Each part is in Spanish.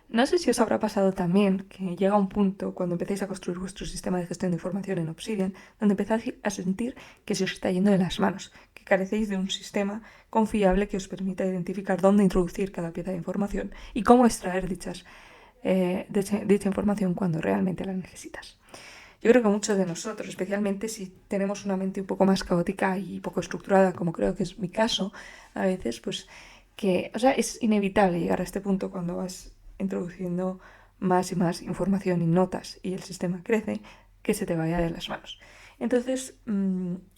No sé si os habrá pasado también que llega un punto cuando empecéis a construir vuestro sistema de gestión de información en Obsidian, donde empezáis a sentir que se os está yendo de las manos, que carecéis de un sistema confiable que os permita identificar dónde introducir cada pieza de información y cómo extraer dicha información cuando realmente la necesitas. Yo creo que muchos de nosotros, especialmente si tenemos una mente un poco más caótica y poco estructurada, como creo que es mi caso, a veces, pues es inevitable llegar a este punto cuando vas introduciendo más y más información y notas y el sistema crece, que se te vaya de las manos. Entonces,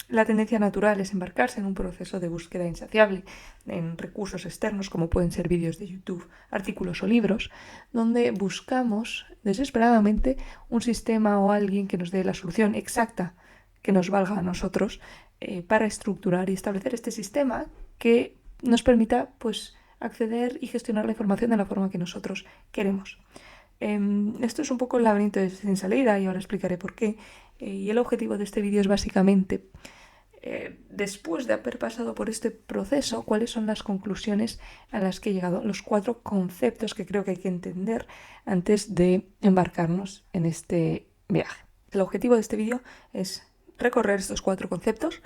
la tendencia natural es embarcarse en un proceso de búsqueda insaciable en recursos externos, como pueden ser vídeos de YouTube, artículos o libros, donde buscamos desesperadamente un sistema o alguien que nos dé la solución exacta que nos valga a nosotros para estructurar y establecer este sistema que nos permita pues acceder y gestionar la información de la forma que nosotros queremos. Esto es un poco el laberinto sin salida y ahora explicaré por qué. Y el objetivo de este vídeo es básicamente, después de haber pasado por este proceso, cuáles son las conclusiones a las que he llegado, los 4 conceptos que creo que hay que entender antes de embarcarnos en este viaje. El objetivo de este vídeo es recorrer estos 4 conceptos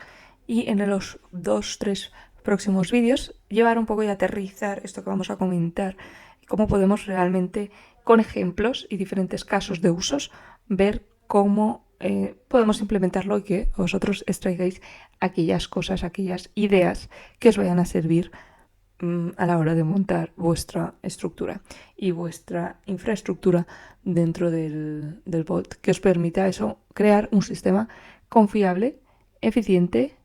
y en los 2-3 próximos vídeos llevar un poco y aterrizar esto que vamos a comentar, cómo podemos realmente, con ejemplos y diferentes casos de usos, ver cómo podemos implementarlo y que vosotros extraigáis aquellas cosas, aquellas ideas que os vayan a servir a la hora de montar vuestra estructura y vuestra infraestructura dentro del Vault, que os permita eso, crear un sistema confiable, eficiente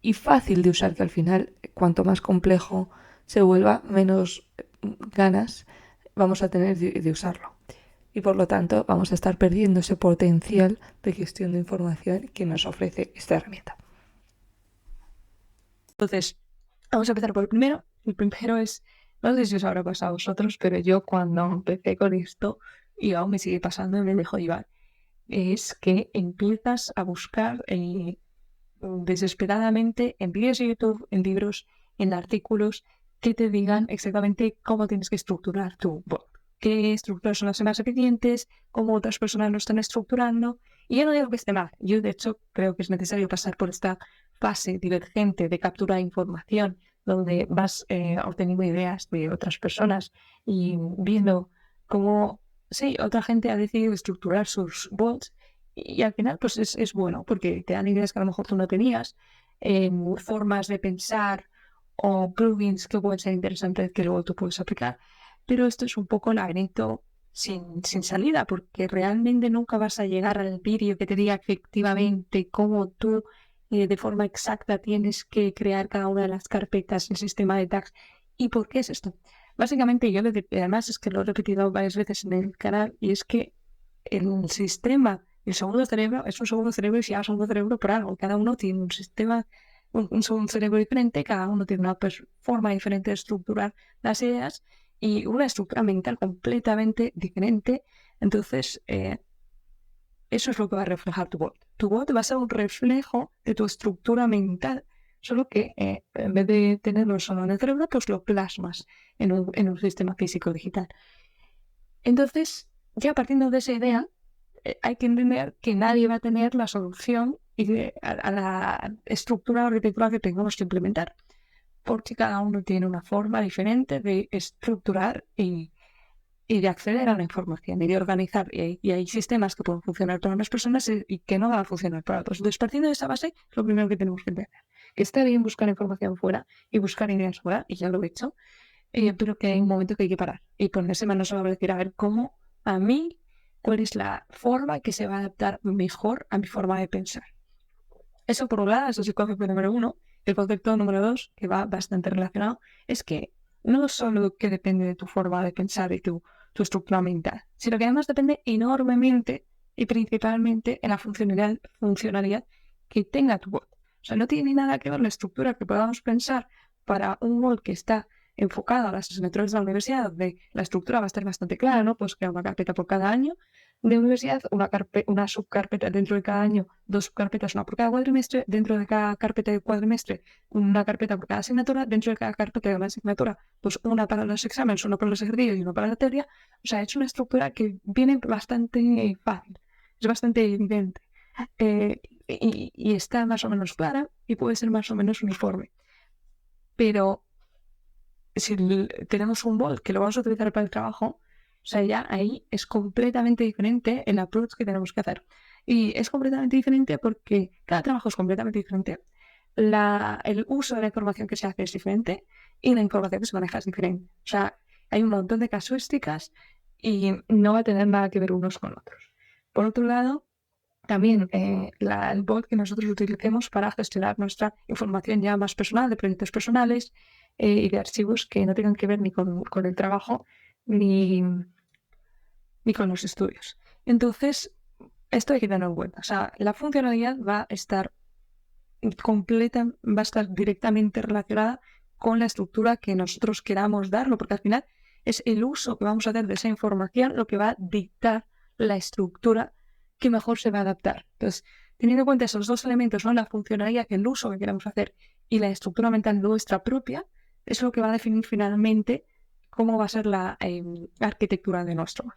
y fácil de usar, que al final, cuanto más complejo se vuelva, menos ganas vamos a tener de usarlo. Y por lo tanto vamos a estar perdiendo ese potencial de gestión de información que nos ofrece esta herramienta. Entonces, vamos a empezar por el primero. El primero es, no sé si os habrá pasado a vosotros, pero yo cuando empecé con esto, y aún me sigue pasando y me dejo llevar, es que empiezas a buscar desesperadamente en vídeos de YouTube, en libros, en artículos, que te digan exactamente cómo tienes que estructurar tu blog, qué estructuras son las más eficientes, cómo otras personas lo están estructurando. Y yo no digo que esté mal, yo de hecho creo que es necesario pasar por esta fase divergente de captura de información, donde vas obteniendo ideas de otras personas y viendo cómo, sí, otra gente ha decidido estructurar sus blogs. Y al final, pues es bueno, porque te dan ideas que a lo mejor tú no tenías, formas de pensar o plugins que pueden ser interesantes que luego tú puedes aplicar. Pero esto es un poco laberinto sin salida, porque realmente nunca vas a llegar al vídeo que te diga efectivamente cómo tú de forma exacta tienes que crear cada una de las carpetas, el sistema de tags. ¿Y por qué es esto? Básicamente, además es que lo he repetido varias veces en el canal, y es que el sistema, el segundo cerebro, es un segundo cerebro y se llama segundo cerebro por algo. Cada uno tiene un sistema, un segundo cerebro diferente, cada uno tiene una forma diferente de estructurar las ideas y una estructura mental completamente diferente. Entonces, eso es lo que va a reflejar tu bot. Tu bot va a ser un reflejo de tu estructura mental, solo que en vez de tenerlo solo en el cerebro, pues lo plasmas en un sistema físico digital. Entonces, ya partiendo de esa idea, hay que entender que nadie va a tener la solución a la estructura o arquitectura que tengamos que implementar, porque cada uno tiene una forma diferente de estructurar y de acceder a la información y de organizar. Y hay sistemas que pueden funcionar para unas personas y que no van a funcionar para otros. Entonces, partiendo de esa base, lo primero que tenemos que entender, que está bien buscar información fuera y buscar ideas fuera, y ya lo he hecho, pero que hay un momento que hay que parar y ponerse manos a la obra y decir, a ver, ¿cómo a mí, cuál es la forma que se va a adaptar mejor a mi forma de pensar? Eso por un lado, eso es el concepto número 1. El concepto número 2, que va bastante relacionado, es que no solo que depende de tu forma de pensar y tu estructura mental, sino que además depende enormemente y principalmente en la funcionalidad que tenga tu bot. O sea, no tiene nada que ver la estructura que podamos pensar para un bot que está enfocado a las asignaturas de la universidad, donde la estructura va a estar bastante clara, ¿no? Pues crear una carpeta por cada año, de universidad, una subcarpeta dentro de cada año, 2 subcarpetas, una por cada cuatrimestre, dentro de cada carpeta de cuatrimestre, una carpeta por cada asignatura, dentro de cada carpeta de una asignatura, pues una para los exámenes, una para los ejercicios y una para la teoría. O sea, es una estructura que viene bastante fácil, es bastante evidente, y está más o menos clara y puede ser más o menos uniforme. Pero si tenemos un bot que lo vamos a utilizar para el trabajo, o sea, ya ahí es completamente diferente el approach que tenemos que hacer. Y es completamente diferente porque cada trabajo es completamente diferente. El uso de la información que se hace es diferente y la información que se maneja es diferente. O sea, hay un montón de casuísticas y no va a tener nada que ver unos con otros. Por otro lado, también el bot que nosotros utilicemos para gestionar nuestra información ya más personal, de proyectos personales y de archivos que no tengan que ver ni con el trabajo ni con los estudios. Entonces, esto hay que tenerlo en cuenta. O sea, la funcionalidad va a estar directamente relacionada con la estructura que nosotros queramos darlo, porque al final es el uso que vamos a hacer de esa información lo que va a dictar la estructura que mejor se va a adaptar. Entonces, teniendo en cuenta esos dos elementos, ¿no? La funcionalidad, el uso que queremos hacer y la estructura mental nuestra propia, es lo que va a definir finalmente cómo va a ser la arquitectura de nuestro bot.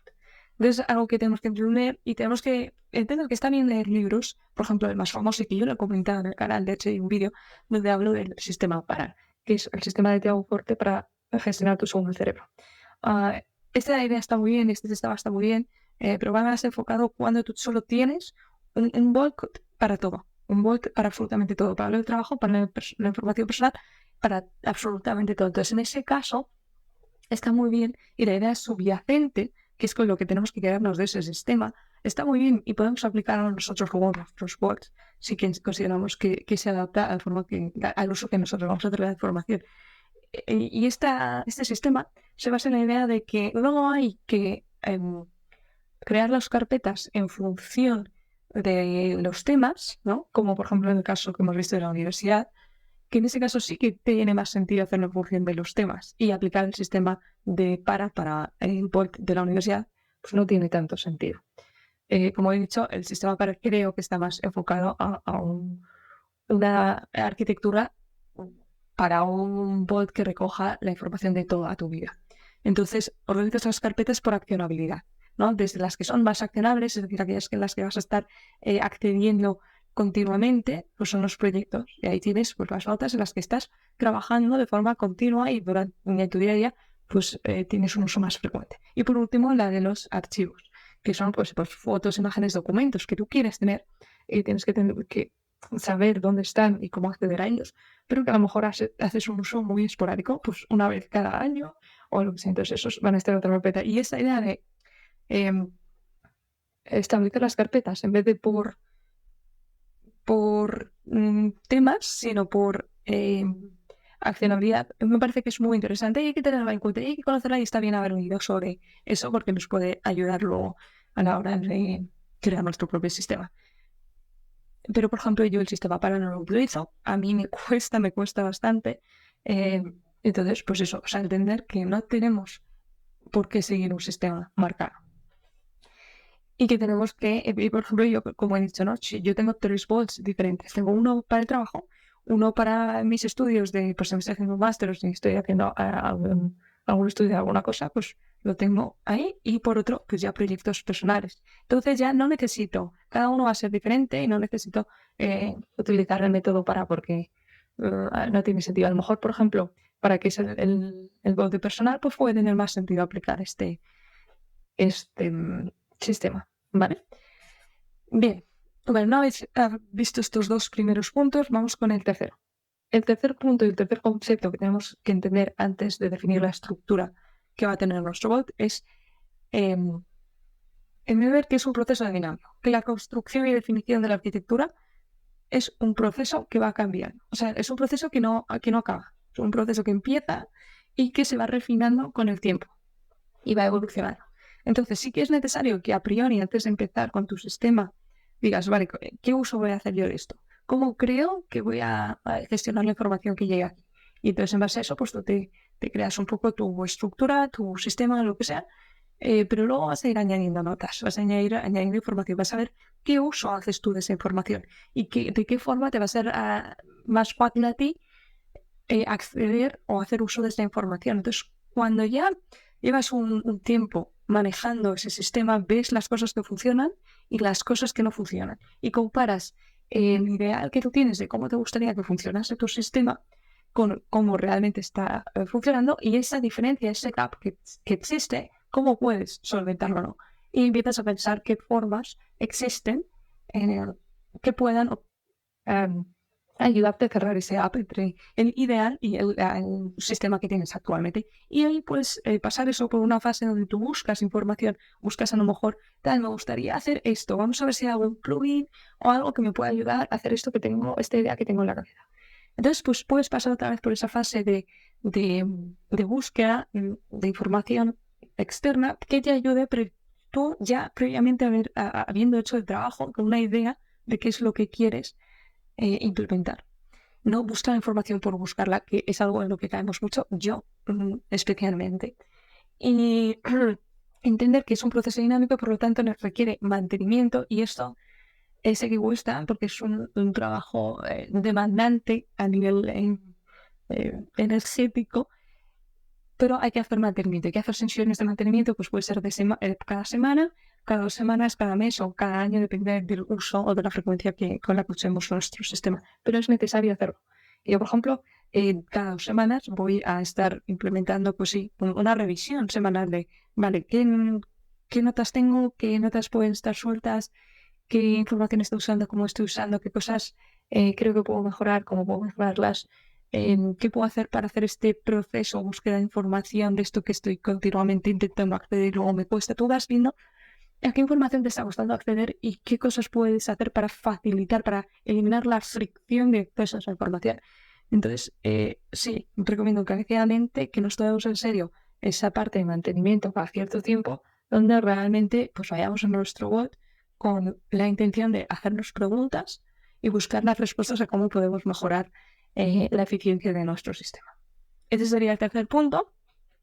Entonces, algo que tenemos que entender y tenemos que entender que está bien leer libros, por ejemplo, el más famoso que yo lo he comentado en el canal, de hecho hay un vídeo donde hablo del sistema PARA, que es el sistema de Tiago Forte para gestionar tu segundo cerebro. Esta idea está muy bien, este sistema está muy bien, pero va más enfocado cuando tú solo tienes un bot para todo, un bot para absolutamente todo, para el trabajo, para la información personal, para absolutamente todo. Entonces, en ese caso, está muy bien y la idea subyacente, que es con lo que tenemos que quedarnos de ese sistema, está muy bien y podemos aplicarlo nosotros como nuestros bots si consideramos que se adapta al uso que nosotros vamos a hacer de la información. Y este sistema se basa en la idea de que no hay que crear las carpetas en función de los temas, ¿no? Como por ejemplo en el caso que hemos visto de la universidad, que en ese caso sí que tiene más sentido hacerlo en función de los temas y aplicar el sistema de para el bot de la universidad, pues no tiene tanto sentido. Como he dicho, el sistema para creo que está más enfocado a una arquitectura para un bot que recoja la información de toda tu vida. Entonces, organizas las carpetas por accionabilidad, ¿no? Desde las que son más accionables, es decir, aquellas en las que vas a estar accediendo continuamente, pues son los proyectos. Y ahí tienes pues, las notas en las que estás trabajando de forma continua y en tu día a día pues tienes un uso más frecuente. Y por último, la de los archivos, que son pues fotos, imágenes, documentos que tú quieres tener y tienes que saber dónde están y cómo acceder a ellos, pero que a lo mejor haces un uso muy esporádico, pues una vez cada año o lo que sea. Entonces esos van a estar en otra carpeta. Y esa idea de establecer las carpetas en vez de por temas, sino por accionabilidad, me parece que es muy interesante y hay que tenerla en cuenta y hay que conocerla y está bien haber oído sobre eso porque nos puede ayudar luego a la hora de crear nuestro propio sistema. Pero, por ejemplo, yo el sistema para no lo utilizo. A mí me cuesta bastante. Entonces, pues eso, o sea, entender que no tenemos por qué seguir un sistema marcado. Y que tenemos que, por ejemplo, yo, como he dicho, ¿no? Yo tengo 3 bots diferentes. Tengo uno para el trabajo, uno para mis estudios pues si me estoy haciendo un máster o si estoy haciendo algún estudio de alguna cosa, pues lo tengo ahí. Y por otro, pues ya proyectos personales. Entonces ya no necesito, cada uno va a ser diferente y no necesito utilizar el método porque no tiene sentido. A lo mejor, por ejemplo, para que es el bot de personal, pues puede tener más sentido aplicar este sistema, ¿vale? Bien, bueno, una vez visto estos 2 primeros puntos, vamos con el tercero. El tercer punto y el tercer concepto que tenemos que entender antes de definir la estructura que va a tener nuestro bot es entender que es un proceso dinámico, que la construcción y definición de la arquitectura es un proceso que va cambiando. O sea, es un proceso que no acaba. Es un proceso que empieza y que se va refinando con el tiempo y va evolucionando. Entonces sí que es necesario que a priori, antes de empezar con tu sistema, digas, vale, ¿qué uso voy a hacer yo de esto? ¿Cómo creo que voy a gestionar la información que llega aquí? Y entonces en base a eso, pues tú te creas un poco tu estructura, tu sistema, lo que sea, pero luego vas a ir añadiendo notas, vas a añadiendo información, vas a ver qué uso haces tú de esa información y de qué forma te va a ser más fácil a ti acceder o hacer uso de esta información. Entonces, cuando ya llevas un tiempo manejando ese sistema, ves las cosas que funcionan y las cosas que no funcionan y comparas el ideal que tú tienes de cómo te gustaría que funcionase tu sistema con cómo realmente está funcionando, y esa diferencia, ese gap que existe, cómo puedes solventarlo o no. Y empiezas a pensar qué formas existen que puedan ayudarte a cerrar ese gap entre el ideal y el sistema que tienes actualmente. Y ahí puedes pasar eso por una fase donde tú buscas información, buscas a lo mejor, me gustaría hacer esto, vamos a ver si hay algún plugin o algo que me pueda ayudar a hacer esto que tengo, esta idea que tengo en la cabeza. Entonces, pues puedes pasar otra vez por esa fase de búsqueda de información externa que te ayude, pero tú ya previamente habiendo hecho el trabajo con una idea de qué es lo que quieres implementar. No buscar información por buscarla, que es algo en lo que caemos mucho, yo especialmente. Y entender que es un proceso dinámico, por lo tanto nos requiere mantenimiento, y esto sé que cuesta porque es un trabajo demandante a nivel energético, pero hay que hacer mantenimiento, hay que hacer sesiones de mantenimiento, pues puede ser cada semana, cada 2 semanas, cada mes o cada año, depende del uso o de la frecuencia con la que usemos nuestro sistema, pero es necesario hacerlo. Yo, por ejemplo, cada 2 semanas voy a estar implementando, pues sí, una revisión semanal de, vale, ¿qué notas tengo? ¿Qué notas pueden estar sueltas? ¿Qué información estoy usando? ¿Cómo estoy usando? ¿Qué cosas creo que puedo mejorar? ¿Cómo puedo mejorarlas? ¿Qué puedo hacer para hacer este proceso o búsqueda de información de esto que estoy continuamente intentando acceder y luego me cuesta? Tú vas viendo a qué información te está costando acceder y qué cosas puedes hacer para facilitar, para eliminar la fricción de acceso a esa información. Entonces, sí, recomiendo encarecidamente que nos tomemos en serio esa parte de mantenimiento cada cierto tiempo, donde realmente pues vayamos a nuestro bot con la intención de hacernos preguntas y buscar las respuestas a cómo podemos mejorar la eficiencia de nuestro sistema. Ese sería el tercer punto,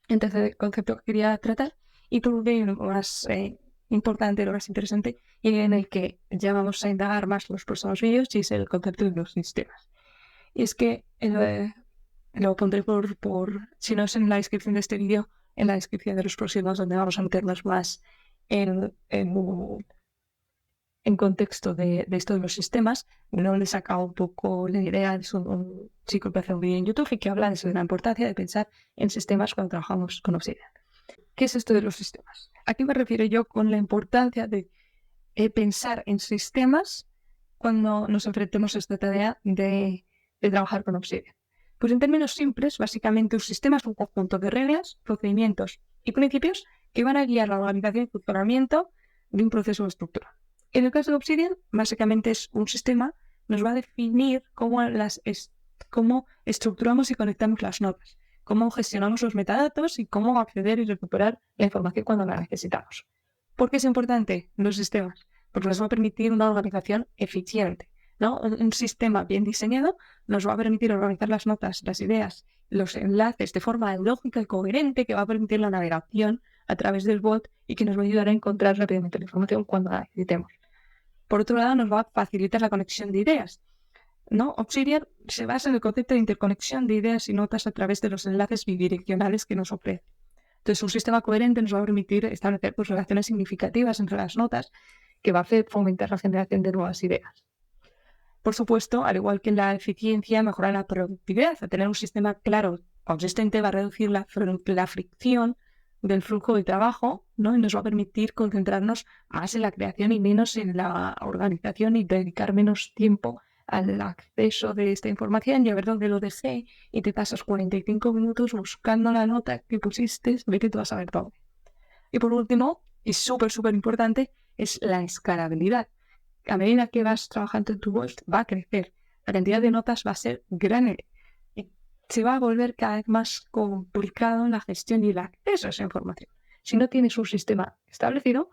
el tercer concepto que quería tratar, y por último, lo más importante, lo más interesante, y en el que ya vamos a indagar más los próximos vídeos, y es el concepto de los sistemas. Y es que lo pondré si no es en la descripción de este vídeo, en la descripción de los próximos, donde vamos a meternos más en contexto de esto de los sistemas. No le he sacado un poco la idea, es un chico que hace un vídeo en YouTube y que habla de eso, de la importancia de pensar en sistemas cuando trabajamos con Obsidian. ¿Qué es esto de los sistemas? ¿A qué me refiero yo con la importancia de pensar en sistemas cuando nos enfrentemos a esta tarea de trabajar con Obsidian? Pues en términos simples, básicamente un sistema es un conjunto de reglas, procedimientos y principios que van a guiar la organización y funcionamiento de un proceso o estructura. En el caso de Obsidian, básicamente es un sistema, nos va a definir cómo estructuramos y conectamos las notas, cómo gestionamos los metadatos y cómo acceder y recuperar la información cuando la necesitamos. ¿Por qué es importante los sistemas? Porque nos va a permitir una organización eficiente, ¿no? Un sistema bien diseñado nos va a permitir organizar las notas, las ideas, los enlaces de forma lógica y coherente, que va a permitir la navegación a través del bot y que nos va a ayudar a encontrar rápidamente la información cuando la necesitemos. Por otro lado, nos va a facilitar la conexión de ideas, ¿no? Obsidian se basa en el concepto de interconexión de ideas y notas a través de los enlaces bidireccionales que nos ofrece. Entonces, un sistema coherente nos va a permitir establecer relaciones significativas entre las notas, que va a hacer fomentar la generación de nuevas ideas. Por supuesto, al igual que la eficiencia, mejorar la productividad. A tener un sistema claro, consistente, va a reducir la fricción del flujo de trabajo, ¿no? Y nos va a permitir concentrarnos más en la creación y menos en la organización, y dedicar menos tiempo al acceso de esta información y a ver dónde lo dejé, y te pasas 45 minutos buscando la nota que pusiste, vete tú a saber todo. Y por último, y súper importante, es la escalabilidad. A medida que vas trabajando en tu bot, va a crecer. La cantidad de notas va a ser grande y se va a volver cada vez más complicado la gestión y el acceso a esa información. Si no tienes un sistema establecido,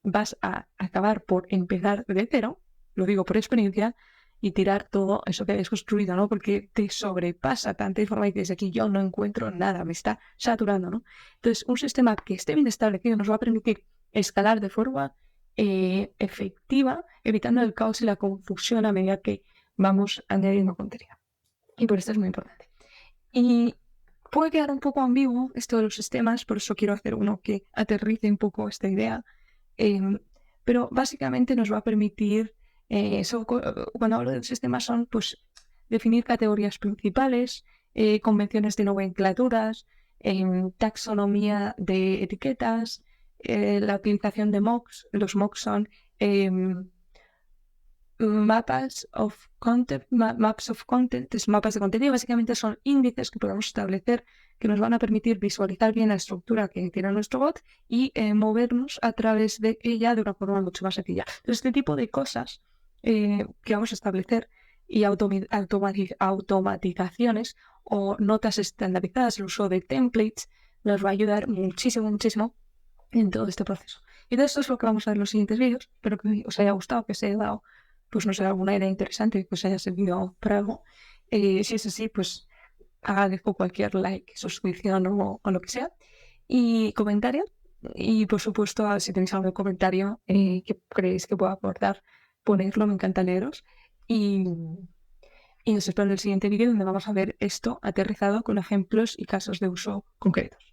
vas a acabar por empezar de cero, lo digo por experiencia, y tirar todo eso que habéis construido, ¿no? Porque te sobrepasa tanta información y dices, aquí yo no encuentro nada, me está saturando, ¿no? Entonces, un sistema que esté bien establecido nos va a permitir escalar de forma efectiva, evitando el caos y la confusión a medida que vamos añadiendo contenido. Y por esto es muy importante. Y puede quedar un poco ambiguo esto de los sistemas, por eso quiero hacer uno que aterrice un poco esta idea. Pero básicamente nos va a permitir, cuando hablo de sistemas son pues definir categorías principales, convenciones de nomenclaturas, taxonomía de etiquetas, la utilización de mocks. Los mocks son maps of content, mapas de contenido, básicamente son índices que podemos establecer que nos van a permitir visualizar bien la estructura que tiene nuestro bot y movernos a través de ella de una forma mucho más sencilla. Entonces, este tipo de cosas que vamos a establecer y automatizaciones o notas estandarizadas, el uso de templates, nos va a ayudar muchísimo en todo este proceso. Y de esto es lo que vamos a ver en los siguientes vídeos. Espero que os haya gustado, que os haya dado pues no sé, alguna idea interesante que os haya servido para algo. Si es así, pues agradezco cualquier like, suscripción o lo que sea. Y comentario. Y por supuesto, si tenéis algún comentario que creéis que pueda aportar, ponedlo, me encanta leeros. Y os espero en el siguiente vídeo donde vamos a ver esto aterrizado con ejemplos y casos de uso concretos.